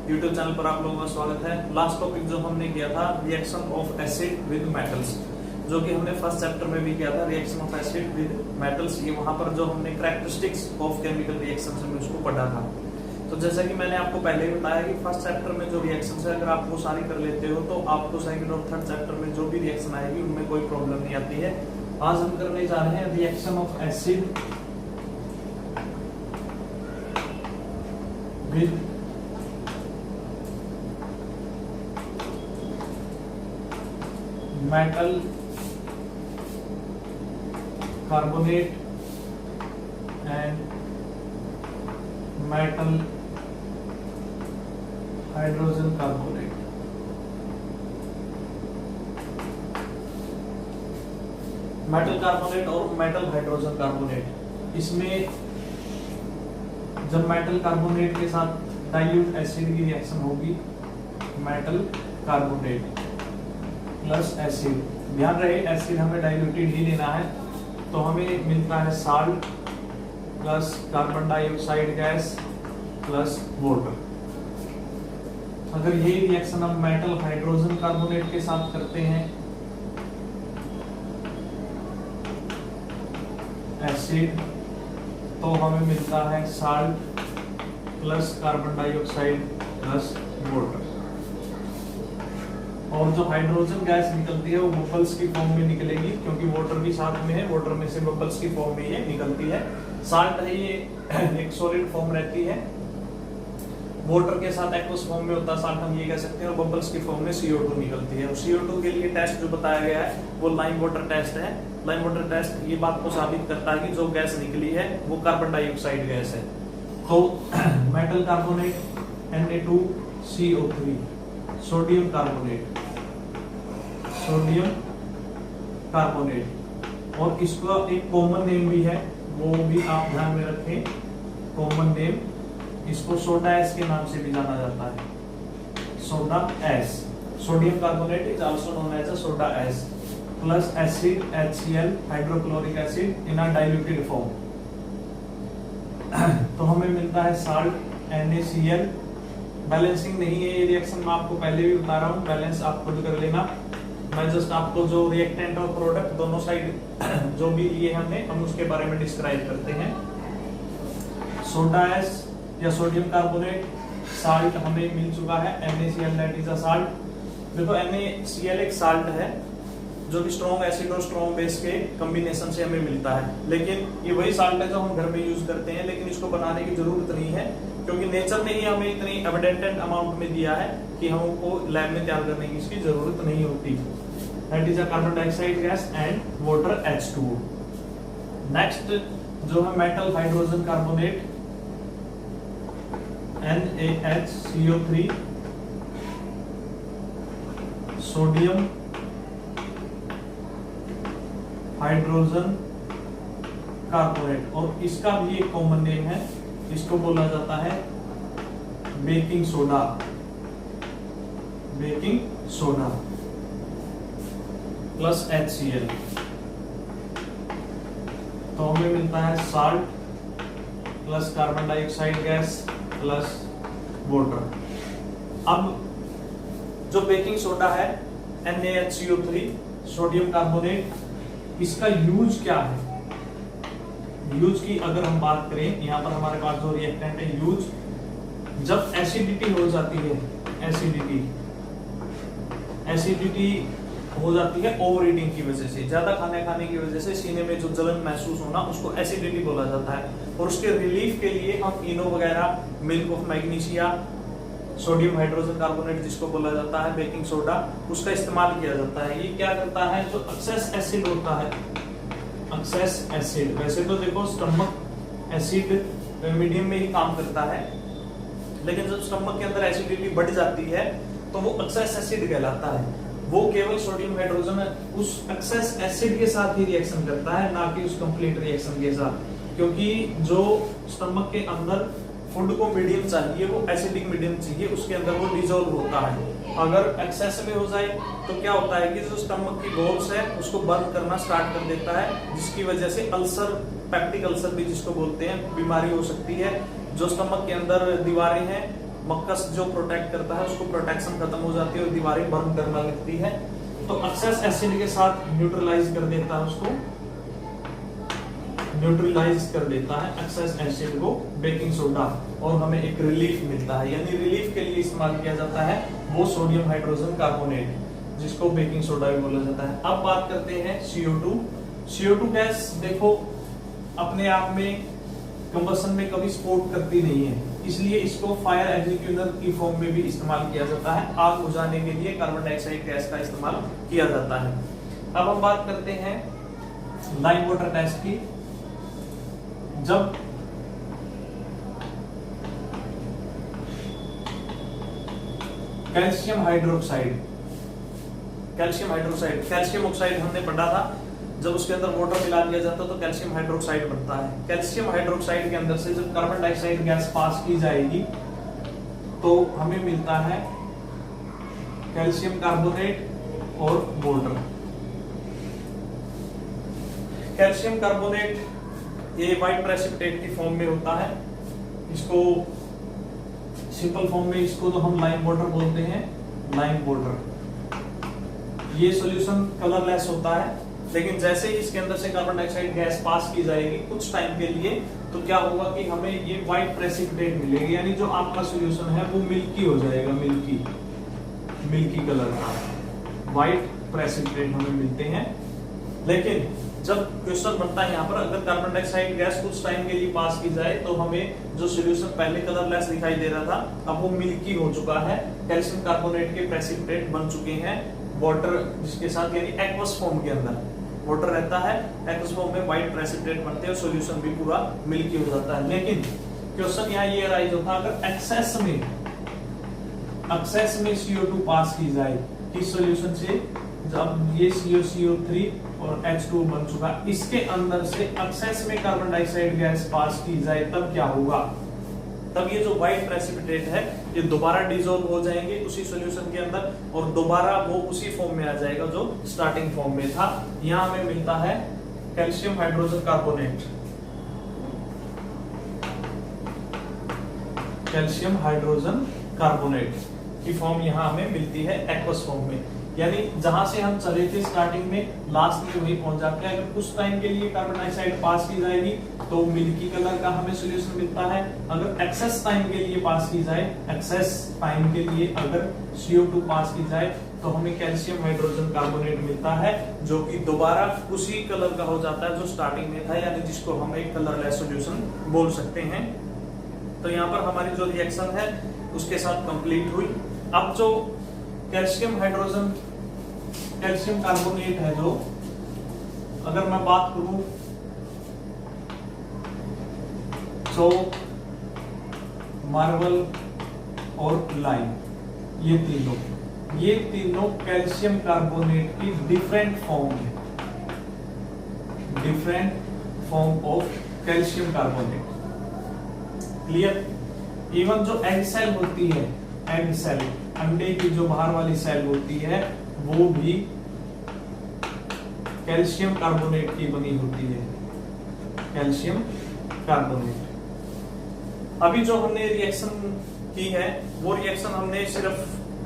YouTube channel पर आप लोगों का स्वागत है। लास्ट टॉपिक जो हमने किया था reaction of acid with metals, जो कि हमने फर्स्ट चैप्टर में भी किया था, reaction of acid with metals. ये वहां पर जो हमने कैरेक्टरिस्टिक्स ऑफ केमिकल रिएक्शन में उसको पढ़ा था। तो जैसा कि मैंने आपको पहले ही बताया कि फर्स्ट चैप्टर में जो रिएक्शन है अगर आप वो सारी कर लेते हो तो आपको सेकंड और थर्ड चैप्टर में जो भी रिएक्शन आएगी उनमें कोई प्रॉब्लम नहीं आती है। आज हम करने जा रहे हैं reaction of acid with metal carbonate and metal hydrogen carbonate. Metal carbonate और मेटल हाइड्रोजन कार्बोनेट, इसमें जब मेटल कार्बोनेट के साथ डाइल्यूट एसिड की रिएक्शन होगी, मेटल कार्बोनेट प्लस एसिड, ध्यान रहे एसिड हमें डाइल्यूटेड ही लेना है, तो हमें मिलता है salt plus carbon dioxide gas plus water. अगर ये रिएक्शन हम मेटल हाइड्रोजन कार्बोनेट के साथ करते हैं, एसिड, तो हमें मिलता है salt plus carbon dioxide plus water. और जो हाइड्रोजन गैस निकलती है वो बबल्स की फॉर्म में निकलेगी, क्योंकि वाटर भी साथ में है, वाटर में से बबल्स की फॉर्म में ये निकलती है। साल्ट है ये एक सॉलिड फॉर्म रहती है, वाटर के साथ एक्वस फॉर्म में होता है साल्ट, हम ये कह सकते हैं, और बबल्स की फॉर्म में CO2 निकलती है। और CO2 के लिए टेस्ट जो बताया गया है वो लाइम वाटर टेस्ट है। लाइम वाटर टेस्ट ये बात को साबित करता है कि जो गैस निकली है वो कार्बन डाइऑक्साइड गैस है। तो metal carbonate Na2CO3, sodium carbonate, sodium carbonate, और इसका एक कॉमन नेम भी है, वो भी आप ध्यान में रखें, कॉमन नेम, इसको सोडा एस के नाम से भी जाना जाता है, soda ash. Sodium carbonate is also known as a soda ash plus acid HCl, hydrochloric acid in a diluted form. तो हमें मिलता है साल्ट NaCl। बैलेंसिंग नहीं है ये रिएक्शन, मैं आपको पहले भी बता रहा हूँ, बैलेंस आप खुद कर लेना। मैं जस्ट आपको जो रिएक्टेंट और प्रोडक्ट दोनों साइड जो भी लिए हमने, हम उसके बारे में डिस्क्राइब करते हैं। सोडा एस या सोडियम कार्बोनेट, साल्ट हमें मिल चुका है NaCl, that is a salt. देखो NaCl एक साल्ट है जो कि स्ट्रॉन्ग एसिड और स्ट्रॉन्ग बेस के कॉम्बिनेशन से हमें मिलता है, लेकिन ये वही साल्ट है जो हम घर में यूज करते हैं, लेकिन इसको बनाने की जरूरत नहीं है, क्योंकि नेचर ने ही हमें इतनी एविडेंटेंट अमाउंट में दिया है कि हमको लैब में तैयार करने की इसकी जरूरत नहीं होती। That is a carbon dioxide gas and water H2O। Next जो है metal hydrogen carbonate NaHCO3, sodium hydrogen carbonate, और इसका भी एक कॉमन नेम है, इसको बोला जाता है baking soda, baking soda plus HCl। तो हमें मिलता है salt plus carbon dioxide gas plus water. अब जो बेकिंग सोडा है NaHCO3, सोडियम कार्बोनेट, इसका यूज क्या है? यूज की अगर हम बात करें, यहाँ पर हमारे पास जो रिएक्टेंट है, यूज जब एसिडिटी हो जाती है, एसिडिटी हो जाती है ओवर ईटिंग की वजह से, ज्यादा खाने की वजह से सीने में जो जलन महसूस होना, उसको एसिडिटी बोला जाता है। और उसके रिलीफ के लिए हम इनो वगैरह, milk of magnesia, sodium hydrogen carbonate जिसको बोला जाता है बेकिंग सोडा, उसका इस्तेमाल किया जाता है। ये क्या करता है, जो एक्सेस एसिड होता है, एक्सेस एसिड, वैसे तो देखो स्टमक एसिड मीडियम में ही काम करता है, लेकिन जब स्टमक के अंदर एसिडिटी बढ़ जाती है तो वो एक्सेस एसिड कहलाता है। वो केवल सोडियम हाइड्रोजन उस एक्सेस एसिड के साथ ही रिएक्शन करता है, ना कि उस कंप्लीट रिएक्शन के साथ, क्योंकि जो स्टमक के अंदर फूड को मीडियम चाहिए, वो एसिडिक मीडियम चाहिए, उसके अंदर वो डिसॉल्व होता है। अगर एक्सेस में हो जाए तो क्या होता है कि जो स्टमक की वॉल्स है उसको बंद करना स्टार्ट कर देता है, जिसकी वजह से अल्सर, पेप्टिक अल्सर भी जिसको बोलते हैं, बीमारी हो सकती है। जो स्टमक के अंदर दीवारें हैं मक्कस जो प्रोटेक्ट करता है उसको प्रोटेक्शन खत्म हो जाती है और दीवारें बर्न करने लगती है। तो एक्सेस एसिड के साथ न्यूट्रलाइज कर देता है, उसको न्यूट्रलाइज कर देता है एक्सेस एसिड को बेकिंग सोडा, और हमें एक रिलीफ मिलता है। यानी रिलीफ के लिए इस्तेमाल किया जाता है वो सोडियम हाइड्रोजन कार्बोनेट, जिसको बेकिंग सोडा भी बोला जाता है। अब बात करते हैं CO2। CO2 गैस देखो अपने आप में कंबशन में कभी सपोर्ट करती नहीं है, इसलिए इसको फायर एक्सटिंग्विशर की फॉर्म में भी इस्तेमाल किया जाता है। आग बुझाने के लिए कार्बन डाइऑक्साइड गैस का इस्तेमाल किया जाता है। अब हम बात करते हैं लाइम वाटर टेस्ट की। जब कैल्शियम ऑक्साइड हमने पढ़ा था, जब उसके अंदर वाटर मिला दिया जाता है तो कैल्शियम हाइड्रोक्साइड बनता है। कैल्शियम हाइड्रोक्साइड के अंदर से जब कार्बन डाइऑक्साइड गैस पास की जाएगी तो हमें मिलता है कैल्शियम कार्बोनेट और वाटर। कैल्शियम कार्बोनेट ये व्हाइट प्रेसिपिटेट की फॉर्म में होता है। इसको सिंपल फॉर्म में इसको तो हम लाइम वाटर बोलते हैं, लाइम वाटर। ये सॉल्यूशन कलरलेस होता है, लेकिन जैसे ही इसके अंदर से कार्बन डाइऑक्साइड गैस पास की जाएगी कुछ टाइम के लिए, तो क्या होगा कि हमें ये व्हाइट प्रेसिपिटेट मिलेगी, यानी जो आपका सॉल्यूशन है वो मिल्की हो जाएगा, मिल्की कलर का व्हाइट प्रेसिपिटेट हमें मिलते हैं। लेकिन जब क्वेश्चन बनता है यहाँ पर, अगर कार्बन डाइऑक्साइड गैस कुछ टाइम के लिए पास की जाए तो हमें जो सॉल्यूशन पहले कलरलेस दिखाई दे रहा था अब वो मिल्की हो चुका है, कैल्शियम कार्बोनेट के प्रेसिपिटेट बन चुके हैं वाटर जिसके साथ, यानी एक्वस फॉर्म के अंदर वाटर रहता है, एक्वस फॉर्म में व्हाइट प्रेसिपिटेट बनते हैं, सॉल्यूशन भी पूरा मिल्की हो जाता है। लेकिन क्वेश्चन यहाँ ये अराइज होता है, अगर एक्सेस में CO2 पास की जाए किस सॉल्यूशन से, जब ये CO3 और H2 बन चुका, इसके अंदर से एक्सेस में कार्बन डाइऑक्साइड गैस पास की जाए तब क्या होगा, तब ये जो व्हाइट प्रेसिपिटेट है ये दोबारा डिसॉल्व हो जाएंगे उसी सॉल्यूशन के अंदर और दोबारा वो उसी फॉर्म में आ जाएगा जो स्टार्टिंग फॉर्म में था। यहां हमें मिलता है calcium hydrogen carbonate, calcium hydrogen carbonate की फॉर्म यहां हमें मिलती है एक्वस फॉर्म में। यानी जहां से हम चले थे स्टार्टिंग में, लास्ट में वही पहुंच जाते हैं। अगर कुछ टाइम के लिए कार्बन डाइऑक्साइड पास की जाएगी तो मिल्की कलर का हमें सॉल्यूशन मिलता है। अगर एक्सेस टाइम के लिए पास की जाए, एक्सेस टाइम के लिए अगर CO2 पास की जाए तो हमें कैल्शियम हाइड्रोजन कार्बोनेट मिलता है, जो कि दोबारा उसी कलर का हो जाता है जो स्टार्टिंग में था, यानी जिसको हम एक कलरलेस सॉल्यूशन बोल सकते हैं। तो यहाँ पर हमारी जो रिएक्शन है उसके साथ कंप्लीट हुई। अब जो कैल्शियम कार्बोनेट है, जो अगर मैं बात करूं चौक, मार्बल और लाइम, ये तीनों कैल्शियम कार्बोनेट की डिफरेंट फॉर्म है, different form of calcium carbonate. Clear? Even जो एग सेल होती है, एग सेल, अंडे की जो बाहर वाली सेल होती है वो भी कैल्शियम कार्बोनेट की बनी होती है, कैल्शियम कार्बोनेट। अभी जो हमने रिएक्शन की है वो रिएक्शन हमने सिर्फ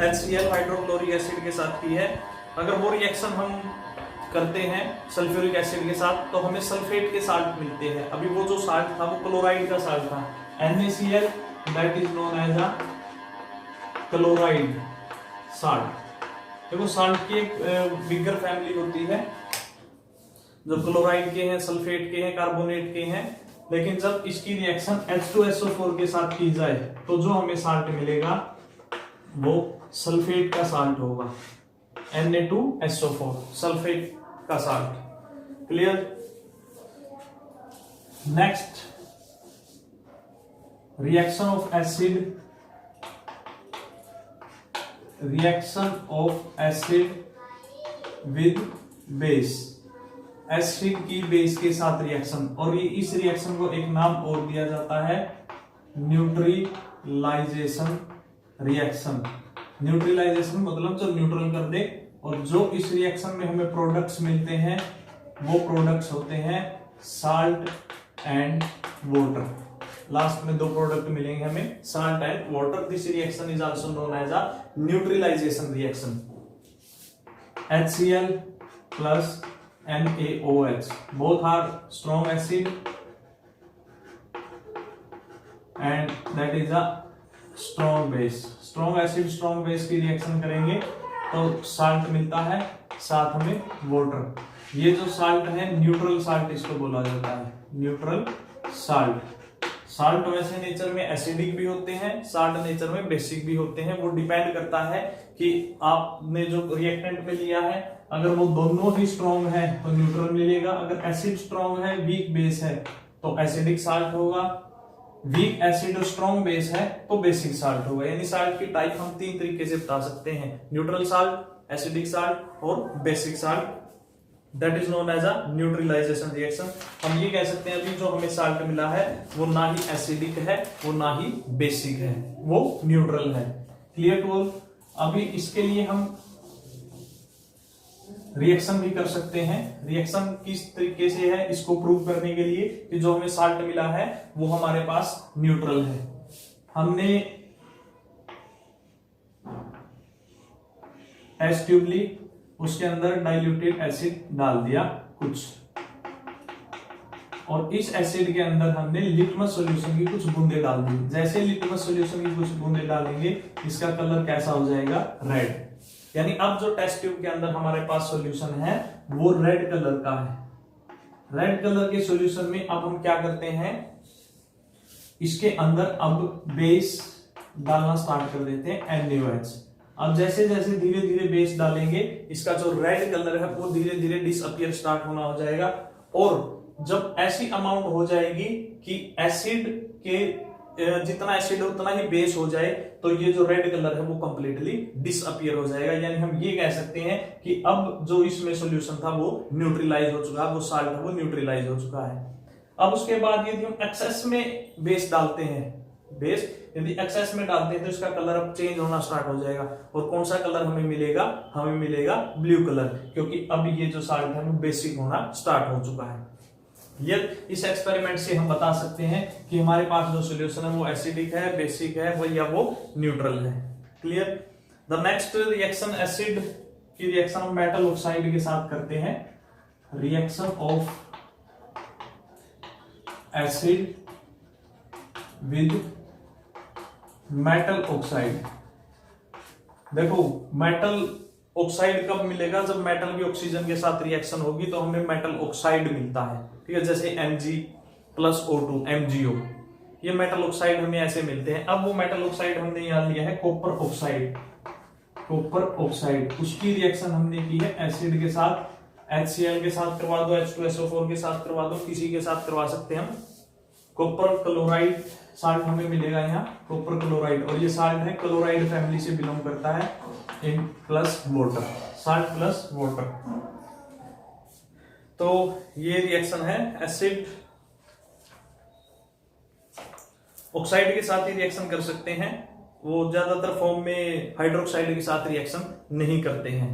HCl हाइड्रोक्लोरिक एसिड के साथ की है। अगर वो रिएक्शन हम करते हैं सल्फ्यूरिक एसिड के साथ तो हमें सल्फेट के साल्ट मिलते हैं। अभी वो जो साल्ट था वो क्लोराइड का साल्ट था, NaCl, that is known as a chloride salt. देखो साल्ट की एक बिगर फैमिली होती है, जो क्लोराइड के हैं, सल्फेट के हैं, कार्बोनेट के हैं, लेकिन जब इसकी रिएक्शन H2SO4 के साथ की जाए तो जो हमें साल्ट मिलेगा वो सल्फेट का साल्ट होगा, Na2SO4, सल्फेट का salt. Clear? Next, reaction of acid, with base, acid की बेस के साथ रिएक्शन, और ये इस रिएक्शन को एक नाम और दिया जाता है न्यूट्रलाइजेशन रिएक्शन। न्यूट्रलाइजेशन मतलब जो न्यूट्रल कर दे, और जो इस रिएक्शन में हमें प्रोडक्ट्स मिलते हैं वो प्रोडक्ट्स होते हैं साल्ट एंड वाटर। लास्ट में दो प्रोडक्ट मिलेंगे हमें, salt and water. This reaction is also known as a neutralization reaction. HCl plus NaOH, both are strong acid and that is a strong base। strong acid strong base की reaction करेंगे तो salt मिलता है, साथ में water. ये जो salt है न्यूट्रल साल्ट इसको बोला जाता है, न्यूट्रल साल्ट। साल्ट वैसे नेचर में एसिडिक भी होते हैं, साल्ट नेचर में बेसिक भी होते हैं। वो डिपेंड करता है कि आपने जो रिएक्टेंट में लिया है, अगर वो दोनों ही स्ट्रॉन्ग है तो न्यूट्रल मिलेगा, अगर एसिड स्ट्रॉन्ग है वीक बेस है तो एसिडिक साल्ट होगा, वीक एसिड और स्ट्रॉन्ग बेस है तो बेसिक साल्ट होगा। यानी साल्ट की टाइप हम तीन तरीके से बता सकते हैं, न्यूट्रल साल्ट, एसिडिक साल्ट और basic salt. That is known as a neutralization reaction. हम ये कह सकते हैं अभी जो हमें साल्ट मिला है वो ना ही एसिडिक है, वो ना ही बेसिक है, वो न्यूट्रल है। Clear to all? अभी इसके लिए हम रिएक्शन भी कर सकते हैं। रिएक्शन किस तरीके से है इसको प्रूव करने के लिए कि जो हमें साल्ट मिला है वो हमारे पास न्यूट्रल है। हमने टेस्ट ट्यूब ली, उसके अंदर डाइल्यूटेड एसिड डाल दिया कुछ, और इस एसिड के अंदर हमने लिटमस सॉल्यूशन की कुछ बूंदे डाल दी। जैसे लिटमस सॉल्यूशन की कुछ बूंदे डालेंगे इसका कलर कैसा हो जाएगा? रेड। यानी अब जो टेस्ट ट्यूब के अंदर हमारे पास सॉल्यूशन है वो रेड कलर का है। रेड कलर के सॉल्यूशन में अब हम क्या करते हैं, इसके अंदर अब बेस डालना स्टार्ट कर देते हैं, NaOH। अब जैसे जैसे धीरे धीरे बेस डालेंगे इसका जो रेड कलर है वो धीरे धीरे डिसअपियर स्टार्ट होना हो जाएगा, और जब ऐसी अमाउंट हो जाएगी कि एसिड के जितना एसिड है उतना ही बेस हो जाए तो ये जो रेड कलर है वो कंप्लीटली डिसअपियर हो जाएगा। यानी हम ये कह सकते हैं कि अब जो इसमें सॉल्यूशन था वो न्यूट्रलाइज हो चुका है, वो साल्ट है वो न्यूट्रलाइज हो चुका है। अब उसके बाद यदि हम एक्सेस में बेस डालते हैं, बेस यदि एक्सेस में डालते हैं तो इसका कलर अब चेंज होना स्टार्ट हो जाएगा, और कौन सा कलर हमें मिलेगा? हमें मिलेगा ब्लू कलर, क्योंकि अब ये जो साल्ट है वो बेसिक होना स्टार्ट हो चुका है। ये इस एक्सपेरिमेंट से हम बता सकते हैं कि हमारे पास जो सॉल्यूशन है वो एसिडिक है, बेसिक है वो, या वो न्यूट्रल है। Clear? The next reaction acid की रिएक्शन हम मेटल ऑक्साइड के साथ करते हैं। Reaction of acid with metal oxide. देखो मेटल ऑक्साइड कब मिलेगा? जब मेटल की ऑक्सीजन के साथ रिएक्शन होगी तो हमें मेटल ऑक्साइड मिलता है। ठीक है, जैसे Mg+O2 MgO, ये मेटल ऑक्साइड हमें ऐसे मिलते हैं। अब वो मेटल ऑक्साइड हमने यहां लिया है कॉपर ऑक्साइड, कॉपर ऑक्साइड, उसकी रिएक्शन हमने की है एसिड के साथ, HCl के साथ करवा दो, H2SO4 के साथ करवा दो, किसी के साथ करवा सकते हैं हम। कॉपर क्लोराइड साल्ट हमें मिलेगा यहाँ, कॉपर क्लोराइड, और ये साल्ट है क्लोराइड फैमिली से बिलोंग करता है, इन plus water, salt plus water. तो ये रिएक्शन है एसिड ऑक्साइड के साथ ही रिएक्शन कर सकते हैं, वो ज्यादातर फॉर्म में हाइड्रोक्साइड के साथ रिएक्शन नहीं करते हैं।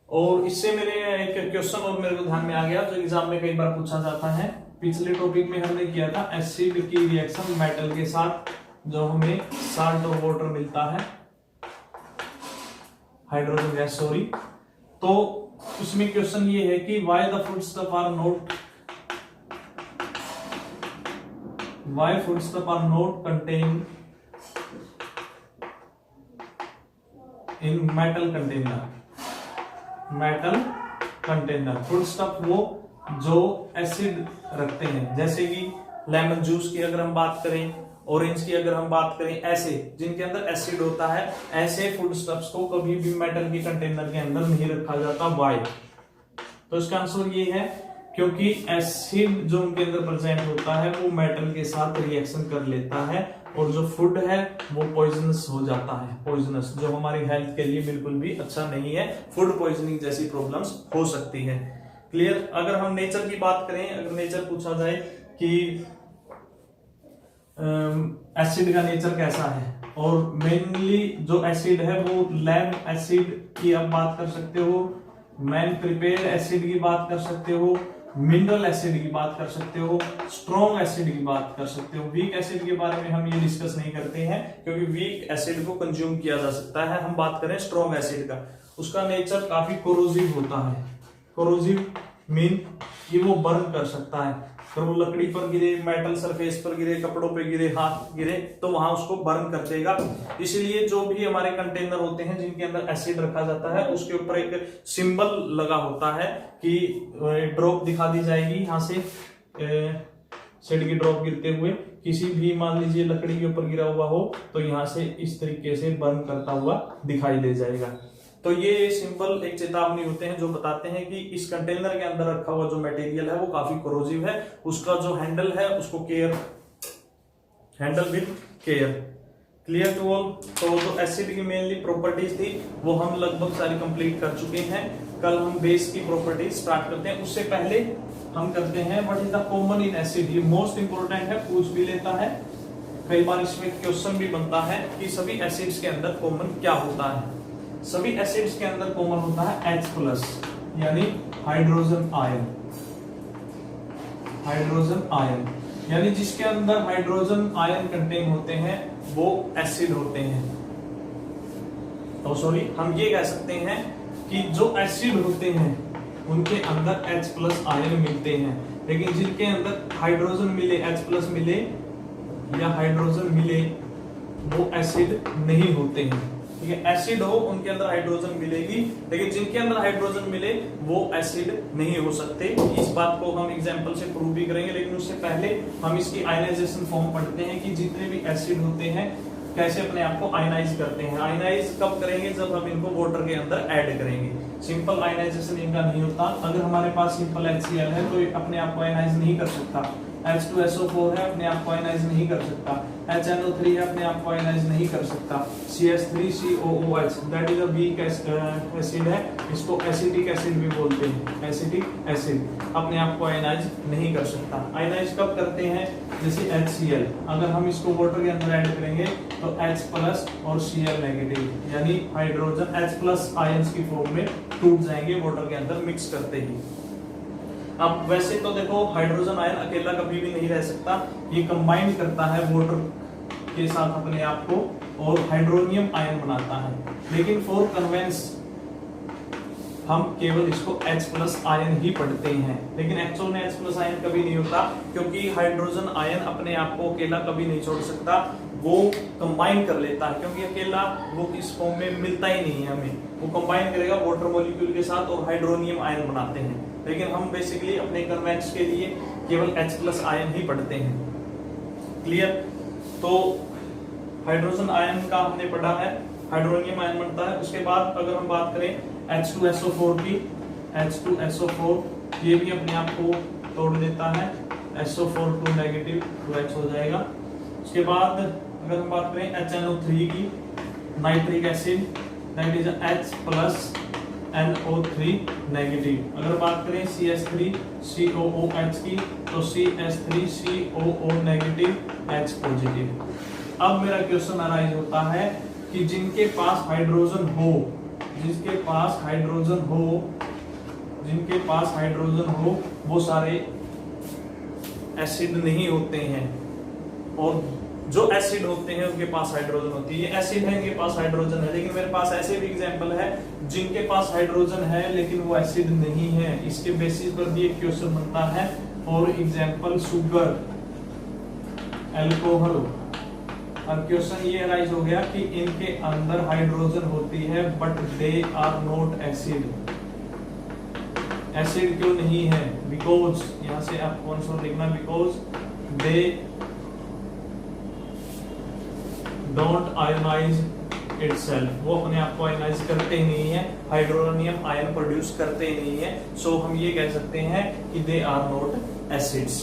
और इससे मेरे एक क्वेश्चन और मेरे को ध्यान में आ गया जो एग्जाम में कई बार पूछा जाता है। पिछले टॉपिक में हमने किया था एसिड की रिएक्शन मेटल के साथ, जो हमें साल्ट और वाटर मिलता है, हाइड्रोजन गैस सॉरी। तो उसमें क्वेश्चन ये है कि why the foodstuff are not contain in metal container. Metal container foodstuff वो जो एसिड रखते हैं, जैसे कि लेमन जूस की अगर हम बात करें, ऑरेंज की अगर हम बात करें, ऐसे जिनके अंदर एसिड होता है, ऐसे फूडस्टफ्स को कभी भी मेटल की कंटेनर के अंदर नहीं रखा जाता। व्हाई? तो इसका आंसर ये है क्योंकि एसिड जो उनके अंदर प्रेजेंट होता है वो मेटल के साथ रिएक्शन कर लेता है, और जो फूड है वो पॉइजनस हो जाता है, पॉइजनस, जो हमारी हेल्थ के लिए बिल्कुल भी अच्छा नहीं है। फूड पॉइजनिंग जैसी प्रॉब्लम्स हो सकती है। क्लियर? अगर हम नेचर की बात करें, अगर नेचर पूछा जाए कि एसिड का नेचर कैसा है, और मेनली जो एसिड है वो लैम एसिड की आप बात कर सकते हो, मैन प्रिपेयर्ड एसिड की बात कर सकते हो, मिनरल एसिड की बात कर सकते हो, स्ट्रॉन्ग एसिड की बात कर सकते हो। वीक एसिड के बारे में हम ये डिस्कस नहीं करते हैं क्योंकि वीक एसिड को कंज्यूम किया जा सकता है। हम बात करें स्ट्रॉन्ग एसिड का, उसका नेचर काफी कोरोसिव होता है। कोरोसिव मीन कि वो बर्न कर सकता है, अगर वो लकड़ी पर गिरे, मेटल सरफेस पर गिरे, कपड़ों पे गिरे, हाथ गिरे तो वहां उसको बर्न कर देगा। इसलिए जो भी हमारे कंटेनर होते हैं जिनके अंदर एसिड रखा जाता है उसके ऊपर एक सिंबल लगा होता है कि ड्रॉप दिखा दी जाएगी, यहाँ से एसिड की ड्रॉप गिरते हुए किसी भी मान लीजिए लकड़ी के ऊपर गिरा हुआ हो तो यहाँ से इस तरीके से बर्न करता हुआ दिखाई दे जाएगा। तो ये सिंबल एक चेतावनी होते हैं जो बताते हैं कि इस कंटेनर के अंदर रखा हुआ जो मटेरियल है वो काफी कोरोसिव है, उसका जो हैंडल है उसको handle with care. Clear to all. तो जो एसिड की मेनली प्रॉपर्टीज थी वो हम लगभग सारी कंप्लीट कर चुके हैं। कल हम बेस की प्रॉपर्टीज स्टार्ट करते हैं, उससे पहले हम करते हैं what is the common in acid. ये मोस्ट इंपोर्टेंट है, पूछ भी लेता है, कई बार इसमें क्वेश्चन भी बनता है कि सभी एसिड्स के अंदर कॉमन क्या होता है। सभी एसिड्स के अंदर कॉमन होता है H+ यानी हाइड्रोजन आयन। हाइड्रोजन आयन यानी जिसके अंदर हाइड्रोजन आयन कंटेन होते हैं वो एसिड होते हैं। तो सॉरी, हम ये कह सकते हैं कि जो एसिड होते हैं उनके अंदर H+ आयन मिलते हैं, लेकिन जिनके अंदर हाइड्रोजन मिले, H+ मिले या हाइड्रोजन मिले वो एसिड नहीं होते हैं। ठीक है, एसिड हो उनके अंदर हाइड्रोजन मिलेगी, लेकिन जिनके अंदर हाइड्रोजन मिले वो एसिड नहीं हो सकते। इस बात को हम एग्जांपल से प्रूव भी करेंगे, लेकिन उससे पहले हम इसकी आयनाइजेशन फॉर्म पढ़ते हैं कि जितने भी एसिड होते हैं कैसे अपने आप को आयनाइज करते हैं। आयनाइज कब करेंगे? जब हम इनको वाटर के अंदर ऐड करेंगे। सिंपल आयनाइजेशन इनका नहीं होता। अगर हमारे पास सिंपल HCl है तो अपने आप को आयनाइज नहीं कर सकता। H2SO4 है, अपने आप को आयनाइज नहीं कर सकता। HNO3 है, अपने आप को आयनाइज नहीं कर सकता। CH3COOH that is a weak acid है, इसको एसिटिक एसिड भी बोलते हैं। एसिटिक एसिड अपने आप को आयनाइज नहीं कर सकता। आयनाइज कब करते हैं? जैसे HCl, अगर हम इसको वाटर के अंदर ऐड करेंगे तो H+ और Cl नेगेटिव यानी हाइड्रोजन H+ आयंस की फॉर्म में टूट जाएंगे वाटर के अंदर मिक्स करते ही। अब वैसे तो देखो हाइड्रोजन आयन अकेला कभी भी नहीं रह सकता, ये कंबाइन करता है वाटर के साथ अपने आप को और हाइड्रोनियम आयन बनाता है। लेकिन फॉर कन्वेंस हम केवल इसको H+ आयन ही पढ़ते हैं, लेकिन एक्चुअल में H+ आयन कभी नहीं होता, क्योंकि हाइड्रोजन आयन अपने आप को अकेला कभी नहीं छोड़ सकता, वो कंबाइन कर लेता है, क्योंकि अकेला वो इस फॉर्म में मिलता ही नहीं है हमें। वो कंबाइन करेगा वाटर मॉलिक्यूल के साथ और हाइड्रोनियम आयन बनाते हैं। लेकिन हम बेसिकली अपने कन्वेंस के लिए केवल H+ आयन ही पढ़ते हैं। क्लियर। तो हाइड्रोजन आयन का हमने पढ़ा है, हाइड्रोनियम आयन बनता है। उसके बाद अगर हम बात करें H2SO4 की, H2SO4 ये भी अपने आप को तोड़ देता है, SO4 नेगेटिव 2H हो जाएगा। उसके बाद अगर हम बात करें HNO3 की, nitric acid that is H+ NO3 negative. अगर बात करें CH3COOH की तो CH3COO नेगेटिव H पॉजिटिव। अब मेरा क्वेश्चन अराइज होता है कि जिनके पास हाइड्रोजन हो, जिनके पास हाइड्रोजन हो वो सारे एसिड नहीं होते हैं, और जो एसिड होते हैं उनके पास हाइड्रोजन होती है। ये एसिड है, इनके पास हाइड्रोजन है, लेकिन मेरे पास ऐसे भी एग्जांपल है जिनके पास हाइड्रोजन है लेकिन वो एसिड नहीं है। इसके बेसिस पर भी एक क्वेश्चन बनता है। For example sugar, alcohol. अब क्वेश्चन ये राइज हो गया कि इनके अंदर हाइड्रोजन होती है but they are not acid. Acid क्यों नहीं है? बिकॉज, यहां से आप आंसर लिखना, because they don't ionize itself, वो अपने आप को आयनाइज करते ही नहीं है, हाइड्रोनियम आयन प्रोड्यूस करते ही नहीं है। सो हम ये कह सकते हैं कि दे आर नॉट एसिड्स।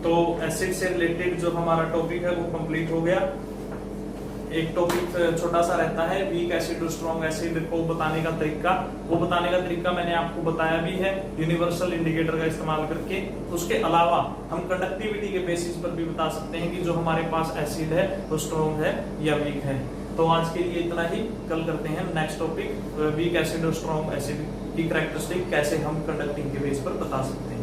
तो एसिड से रिलेटेड जो हमारा टॉपिक है वो कंप्लीट हो गया। एक टॉपिक छोटा सा रहता है, वीक एसिड और स्ट्रॉन्ग एसिड को बताने का तरीका। वो बताने का तरीका मैंने आपको बताया भी है यूनिवर्सल इंडिकेटर का इस्तेमाल करके। उसके अलावा हम कंडक्टिविटी के बेसिस पर भी बता सकते हैं कि जो हमारे पास एसिड है वो स्ट्रॉन्ग है या वीक है। तो आज के लिए इतना ही, कल करते हैं नेक्स्ट टॉपिक, वीक एसिड और स्ट्रॉन्ग एसिड की कैरेक्टरिस्टिक कैसे हम कंडक्टिंग के बेस पर बता सकते हैं।